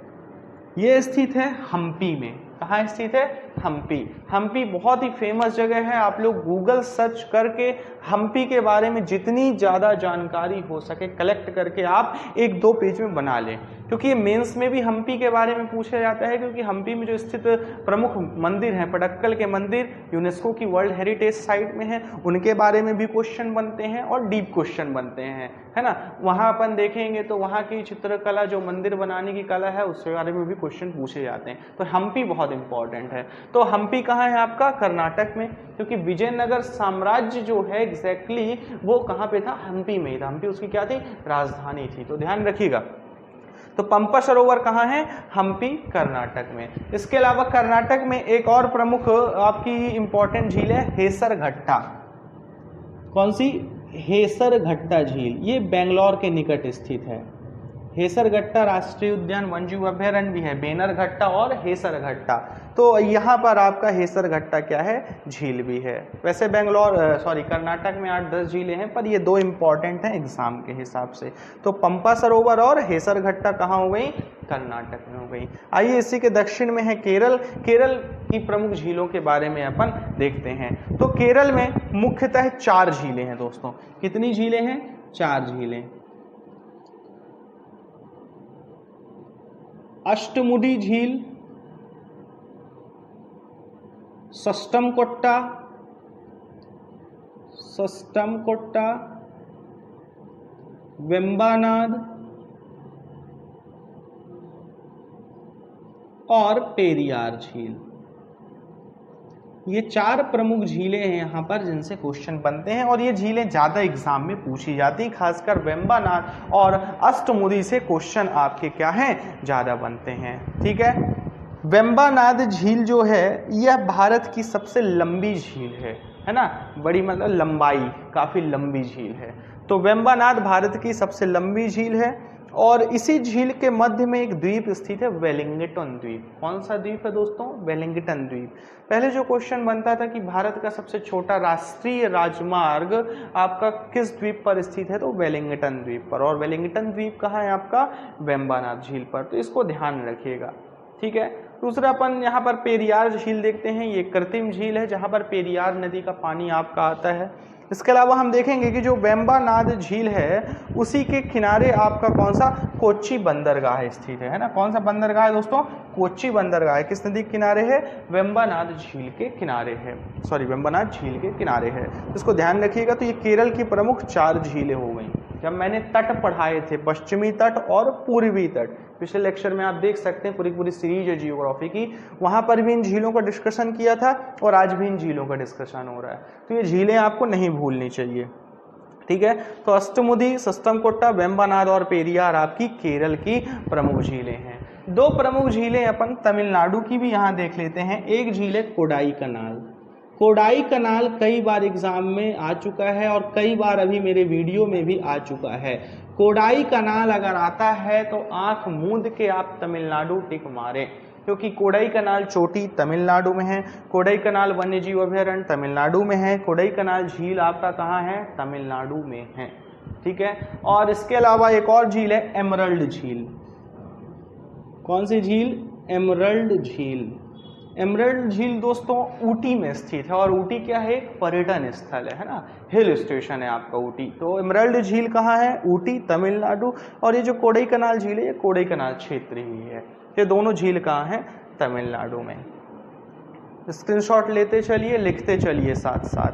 ये स्थित है हम्पी में। कहाँ स्थित है? हम्पी। हम्पी बहुत ही फेमस जगह है। आप लोग गूगल सर्च करके हम्पी के बारे में जितनी ज़्यादा जानकारी हो सके कलेक्ट करके आप 1-2 पेज में बना लें, क्योंकि ये मेंस में भी हम्पी के बारे में पूछा जाता है। क्योंकि हम्पी में जो स्थित प्रमुख मंदिर हैं, पडक्कल के मंदिर यूनेस्को की वर्ल्ड हेरिटेज साइट में है, उनके बारे में भी क्वेश्चन बनते हैं और डीप क्वेश्चन बनते हैं, है ना। वहाँ अपन देखेंगे तो वहाँ की चित्रकला, जो मंदिर बनाने की कला है, उसके बारे में भी क्वेश्चन पूछे जाते हैं। तो हम्पी बहुत इंपॉर्टेंट है। तो हम्पी कहाँ है आपका? कर्नाटक में, क्योंकि विजयनगर साम्राज्य जो है एग्जैक्टली वो कहाँ पे था? हम्पी में ही था। हम्पी उसकी क्या थी? राजधानी थी। तो ध्यान रखिएगा। तो पंपा सरोवर कहाँ है? हम्पी, कर्नाटक में। इसके अलावा कर्नाटक में एक और प्रमुख आपकी इंपॉर्टेंट झील है हेसरघट्टा। कौन सी? हेसरघट्टा झील। ये बेंगलोर के निकट स्थित है। हेसरघट्टा राष्ट्रीय उद्यान वन्यजीव अभयारण्य भी है, बेनरघट्टा और हेसरघट्टा। तो यहाँ पर आपका हेसरघट्टा क्या है? झील भी है। वैसे कर्नाटक में 8-10 झीलें हैं, पर ये 2 इंपॉर्टेंट हैं एग्जाम के हिसाब से। तो पंपा सरोवर और हेसरघट्टा कहाँ हो गई? कर्नाटक में हो गई। आइए इसी के दक्षिण में है केरल। केरल की प्रमुख झीलों के बारे में अपन देखते हैं। तो केरल में मुख्यतः 4 झीलें हैं दोस्तों। कितनी झीलें हैं? 4 झीलें। अष्टमुडी झील, सस्टमकोट्टा, वेम्बानाद और पेरियार झील। ये 4 प्रमुख झीलें हैं यहाँ पर जिनसे क्वेश्चन बनते हैं, और ये झीलें ज़्यादा एग्जाम में पूछी जाती हैं। खासकर वेम्बानाद और अष्टमुडी से क्वेश्चन आपके क्या हैं? ज़्यादा बनते हैं। ठीक है, वेम्बानाद झील जो है यह भारत की सबसे लंबी झील है ना। बड़ी मतलब लंबाई, काफ़ी लंबी झील है। तो वेम्बानाद भारत की सबसे लंबी झील है, और इसी झील के मध्य में एक द्वीप स्थित है, वेलिंगटन द्वीप। कौन सा द्वीप है दोस्तों? वेलिंगटन द्वीप। पहले जो क्वेश्चन बनता था कि भारत का सबसे छोटा राष्ट्रीय राजमार्ग आपका किस द्वीप पर स्थित है, तो वेलिंगटन द्वीप पर। और वेलिंगटन द्वीप कहाँ है आपका? वेम्बानाद झील पर। तो इसको ध्यान रखिएगा। ठीक है, दूसरा अपन यहाँ पर पेरियार झील देखते हैं। ये कृत्रिम झील है जहाँ पर पेरियार नदी का पानी आपका आता है। इसके अलावा हम देखेंगे कि जो वेम्बानाद झील है उसी के किनारे आपका कौन सा? कोच्चि बंदरगाह स्थित है ना। कौन सा बंदरगाह है दोस्तों? कोच्चि बंदरगाह है। किस नदी के किनारे है? वेम्बानाद झील के किनारे है, वेम्बानाद झील के किनारे है। इसको ध्यान रखिएगा। तो ये केरल की प्रमुख 4 झीलें हो गई। जब मैंने तट पढ़ाए थे, पश्चिमी तट और पूर्वी तट, पिछले लेक्चर में आप देख सकते हैं, पूरी सीरीज है जियोग्राफी की, वहां पर भी इन झीलों का डिस्कशन किया था और आज भी इन झीलों का डिस्कशन हो रहा है। तो ये झीलें आपको नहीं भूलनी चाहिए। ठीक है, तो अष्टमुडी, सस्टमकोट्टा, वेम्बानाद और पेरियार आपकी केरल की प्रमुख झीलें हैं। 2 प्रमुख झीलें अपन तमिलनाडु की भी यहाँ देख लेते हैं। एक झील है कोडाई कनाल। कोडाई कनाल कई बार एग्जाम में आ चुका है और कई बार अभी मेरे वीडियो में भी आ चुका है। कोडाई कनाल अगर आता है तो आंख मूंद के आप तमिलनाडु टिक मारें, क्योंकि कोडाई कनाल चोटी तमिलनाडु में है। कोडाई कनाल वन्यजीव अभयारण्य तमिलनाडु में है। कोडाई कनाल झील आपका कहाँ है? तमिलनाडु में है। ठीक है, और इसके अलावा एक और झील है एमरल्ड झील। कौन सी झील? एमरल्ड झील। एमरल्ड झील दोस्तों ऊटी में स्थित है, और ऊटी क्या है? एक पर्यटन स्थल है ना, हिल स्टेशन है आपका ऊटी। तो एमरल्ड झील कहाँ है? ऊटी, तमिलनाडु। और ये जो कोडाई कनाल झील है, ये कोडाई कनाल क्षेत्र ही है। ये दोनों झील कहाँ हैं? तमिलनाडु में। स्क्रीनशॉट लेते चलिए, लिखते चलिए साथ साथ।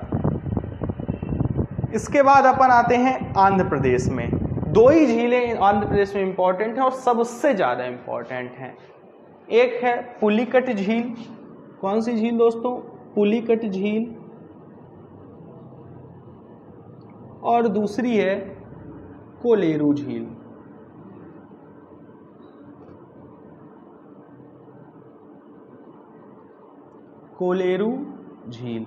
इसके बाद अपन आते हैं आंध्र प्रदेश में। 2 ही झीलें आंध्र प्रदेश में इंपॉर्टेंट हैं और सबसे ज्यादा इंपॉर्टेंट हैं। एक है पुलिकट झील। कौन सी झील दोस्तों? पुलिकट झील। और दूसरी है कोलेरू झील। कोलेरू झील।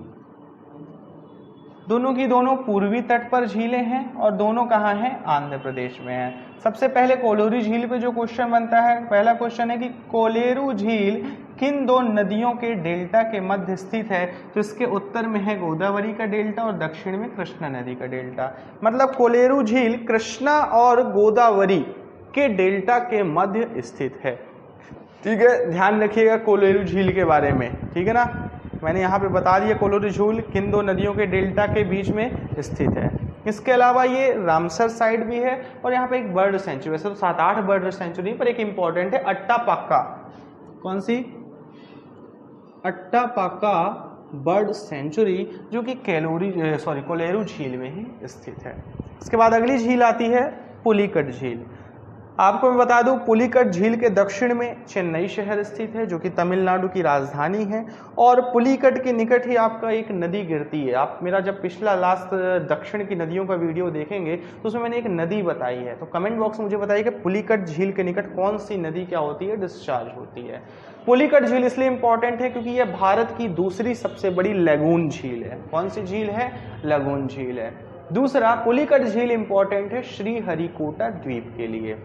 दोनों की दोनों पूर्वी तट पर झीलें हैं और दोनों कहाँ हैं? आंध्र प्रदेश में हैं। सबसे पहले कोलेरू झील पे जो क्वेश्चन बनता है, पहला क्वेश्चन है कि कोलेरू झील किन दो नदियों के डेल्टा के मध्य स्थित है? तो इसके उत्तर में है गोदावरी का डेल्टा और दक्षिण में कृष्णा नदी का डेल्टा। मतलब कोलेरू झील कृष्णा और गोदावरी के डेल्टा के मध्य स्थित है। ठीक है, ध्यान रखिएगा कोलेरू झील के बारे में, ठीक है ना। मैंने यहाँ पे बता दिया कोलेरू झील किन दो नदियों के डेल्टा के बीच में स्थित है। इसके अलावा ये रामसर साइड भी है और यहाँ पे एक बर्ड सेंचुरी, वैसे तो 7-8 बर्ड सेंचुरी पर एक इंपॉर्टेंट है अट्टापाका। कौन सी? अट्टापाका बर्ड सेंचुरी, जो कि कोलेरू झील में ही स्थित है। इसके बाद अगली झील आती है पुलिकट झील। आपको मैं बता दूं, पुलिकट झील के दक्षिण में चेन्नई शहर स्थित है, जो कि तमिलनाडु की राजधानी है। और पुलिकट के निकट ही आपका एक नदी गिरती है। आप मेरा जब पिछला लास्ट दक्षिण की नदियों का वीडियो देखेंगे तो उसमें मैंने एक नदी बताई है। तो कमेंट बॉक्स में मुझे बताइए कि पुलिकट झील के निकट कौन सी नदी क्या होती है? डिस्चार्ज होती है। पुलिकट झील इसलिए इंपॉर्टेंट है क्योंकि यह भारत की दूसरी सबसे बड़ी लैगून झील है। कौन सी झील है? लैगून झील है। दूसरा, पुलिकट झील इंपॉर्टेंट है श्रीहरिकोटा द्वीप के लिए,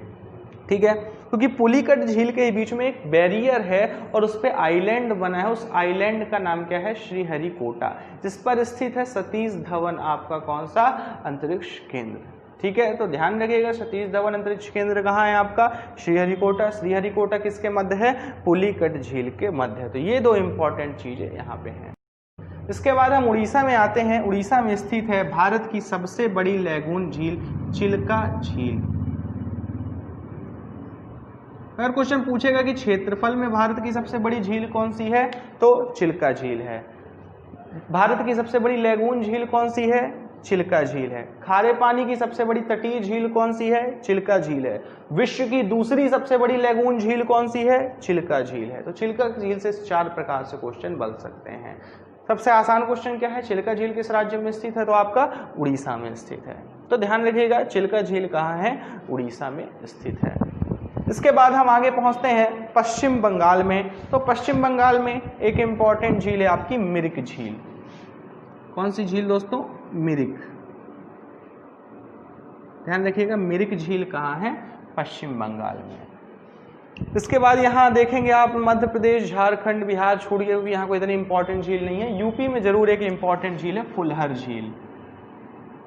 ठीक है, क्योंकि पुलिकट झील के बीच में एक बैरियर है और उस पर आइलैंड बना है। उस आइलैंड का नाम क्या है? श्रीहरिकोटा, जिस पर स्थित है सतीश धवन आपका कौन सा? अंतरिक्ष केंद्र। ठीक है, तो ध्यान रखिएगा सतीश धवन अंतरिक्ष केंद्र कहाँ है आपका? श्रीहरिकोटा। श्रीहरिकोटा किसके मध्य है? पुलिकट झील के मध्य है। तो ये दो इंपॉर्टेंट चीजें यहाँ पे हैं। इसके बाद हम उड़ीसा में आते हैं। उड़ीसा में स्थित है भारत की सबसे बड़ी लैगून झील चिल्का झील। अगर क्वेश्चन पूछेगा कि क्षेत्रफल में भारत की सबसे बड़ी झील कौन सी है, तो चिल्का झील है। भारत की सबसे बड़ी लैगून झील कौन सी है? चिल्का झील है। खारे पानी की सबसे बड़ी तटीय झील कौन सी है? चिल्का झील है। विश्व की दूसरी सबसे बड़ी लैगून झील कौन सी है? चिल्का झील है। तो चिल्का झील से 4 प्रकार से क्वेश्चन बन सकते हैं। सबसे आसान क्वेश्चन क्या है? चिल्का झील किस राज्य में स्थित है? तो आपका उड़ीसा में स्थित है। तो ध्यान रखिएगा चिल्का झील कहाँ है? उड़ीसा में स्थित है। इसके बाद हम आगे पहुंचते हैं पश्चिम बंगाल में। तो पश्चिम बंगाल में एक इंपॉर्टेंट झील है आपकी मिरिक झील। कौन सी झील दोस्तों? मिरिक। ध्यान रखिएगा मिरिक झील कहाँ है? पश्चिम बंगाल में। इसके बाद यहाँ देखेंगे आप मध्य प्रदेश, झारखंड, बिहार छोड़िए क्योंकि यहाँ कोई इतनी इंपॉर्टेंट झील नहीं है। यूपी में जरूर एक इंपॉर्टेंट झील है फुलहर झील।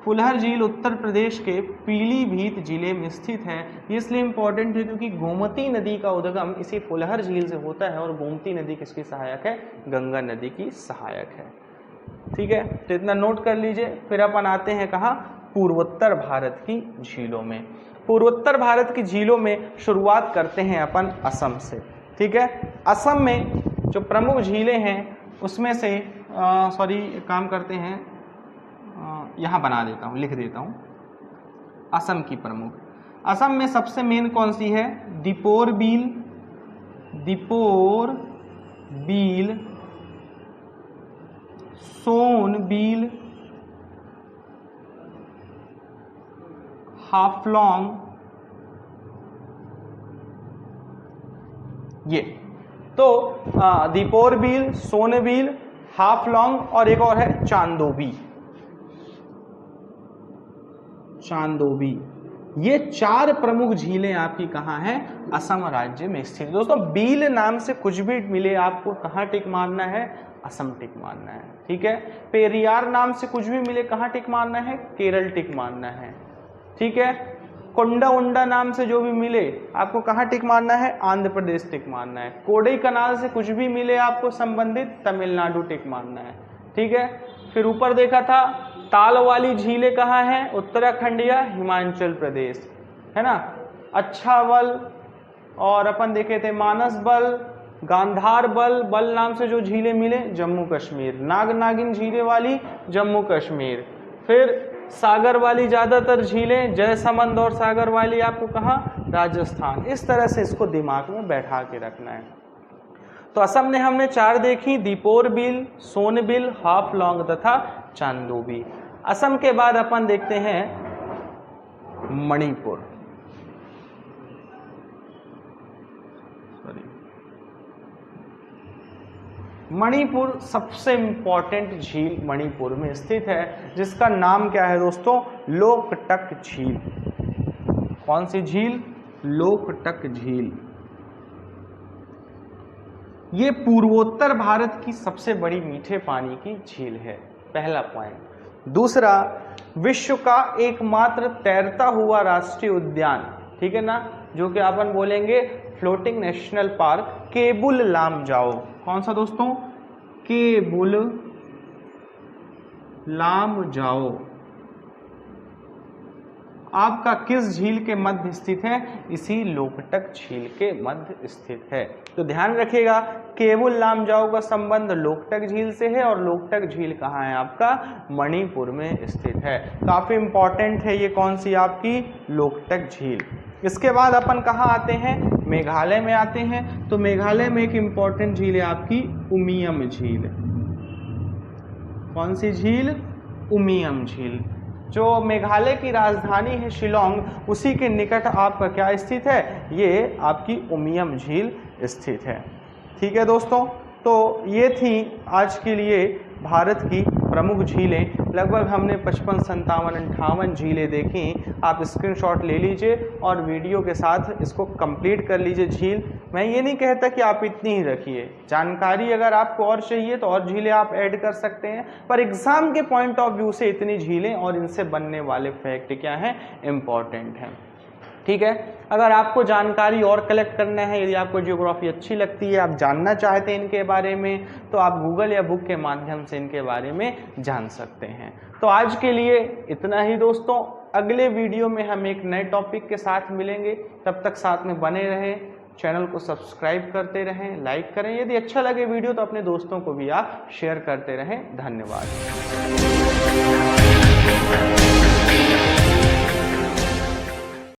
फुलहर झील उत्तर प्रदेश के पीलीभीत जिले में स्थित है। ये इसलिए इंपॉर्टेंट है क्योंकि गोमती नदी का उद्गम इसी फुलहर झील से होता है और गोमती नदी किसकी सहायक है? गंगा नदी की सहायक है। ठीक है, तो इतना नोट कर लीजिए। फिर अपन आते हैं कहाँ? पूर्वोत्तर भारत की झीलों में। पूर्वोत्तर भारत की झीलों में शुरुआत करते हैं अपन असम से। ठीक है, असम में जो प्रमुख झीलें हैं उसमें से काम करते हैं, यहाँ बना देता हूँ, लिख देता हूँ असम की प्रमुख। असम में सबसे मेन कौन सी है? दीपोर बील, सोनबील, हाफलॉन्ग, ये तो दीपोर बील, सोनबील, हाफलॉन्ग और एक और है चांदोबी। ये 4 प्रमुख झीलें आपकी कहाँ हैं? असम राज्य में स्थित। दोस्तों बील नाम से कुछ भी मिले आपको कहाँ टिक मारना है? असम टिक मारना है। ठीक है, पेरियार नाम से कुछ भी मिले कहाँ टिक मारना है? केरल टिक मारना है। ठीक है, कोंडा उंडा नाम से जो भी मिले आपको कहाँ टिक मारना है? आंध्र प्रदेश टिक मारना है। कोडई कनाल से कुछ भी मिले आपको संबंधित तमिलनाडु टिक मारना है। ठीक है, फिर ऊपर देखा था ताल वाली झीलें कहाँ हैं? उत्तराखंड या हिमाचल प्रदेश, है ना। अच्छा बल और अपन देखे थे मानस बल, गांधार बल नाम से जो झीलें मिले जम्मू कश्मीर। नाग नागिन झीलें वाली जम्मू कश्मीर। फिर सागर वाली ज्यादातर झीलें जयसमंद और सागर वाली आपको कहाँ? राजस्थान। इस तरह से इसको दिमाग में बैठा के रखना है। तो असम ने हमने 4 देखी, दीपोर बील, सोनबिल, हाफलॉन्ग तथा चांदोबी। असम के बाद अपन देखते हैं मणिपुर। मणिपुर सबसे इम्पॉर्टेंट झील मणिपुर में स्थित है, जिसका नाम क्या है दोस्तों? लोकटक झील। कौन सी झील? लोकटक झील। ये पूर्वोत्तर भारत की सबसे बड़ी मीठे पानी की झील है, पहला पॉइंट। दूसरा, विश्व का एकमात्र तैरता हुआ राष्ट्रीय उद्यान, ठीक है ना, जो कि अपन बोलेंगे floating national park, Keibul Lamjao. कौन सा दोस्तों? केबुल लामजाओ आपका किस झील के मध्य स्थित है? इसी लोकटक झील के मध्य स्थित है। तो ध्यान रखिएगा, केबुल लामजाओ का संबंध लोकटक झील से है और लोकटक झील कहाँ है? आपका मणिपुर में स्थित है। काफी इंपॉर्टेंट है ये। कौन सी? आपकी लोकटक झील। इसके बाद अपन कहाँ आते हैं? मेघालय में आते हैं। तो मेघालय में एक इंपॉर्टेंट झील है आपकी उमियम झील। कौन सी झील? उमियम झील। जो मेघालय की राजधानी है शिलोंग, उसी के निकट आपका क्या स्थित है? ये आपकी उमियम झील स्थित है। ठीक है दोस्तों, तो ये थी आज के लिए भारत की प्रमुख झीलें। लगभग हमने 55, 57, 58 झीलें देखी। आप स्क्रीनशॉट ले लीजिए और वीडियो के साथ इसको कंप्लीट कर लीजिए झील। मैं ये नहीं कहता कि आप इतनी ही रखिए, जानकारी अगर आपको और चाहिए तो और झीलें आप ऐड कर सकते हैं, पर एग्जाम के पॉइंट ऑफ व्यू से इतनी झीलें और इनसे बनने वाले फैक्ट क्या हैं? इम्पॉर्टेंट हैं। ठीक है, अगर आपको जानकारी और कलेक्ट करना है, यदि आपको ज्योग्राफी अच्छी लगती है, आप जानना चाहते हैं इनके बारे में, तो आप गूगल या बुक के माध्यम से इनके बारे में जान सकते हैं। तो आज के लिए इतना ही दोस्तों। अगले वीडियो में हम एक नए टॉपिक के साथ मिलेंगे। तब तक साथ में बने रहें, चैनल को सब्सक्राइब करते रहें, लाइक करें। यदि अच्छा लगे वीडियो तो अपने दोस्तों को भी आप शेयर करते रहें। धन्यवाद।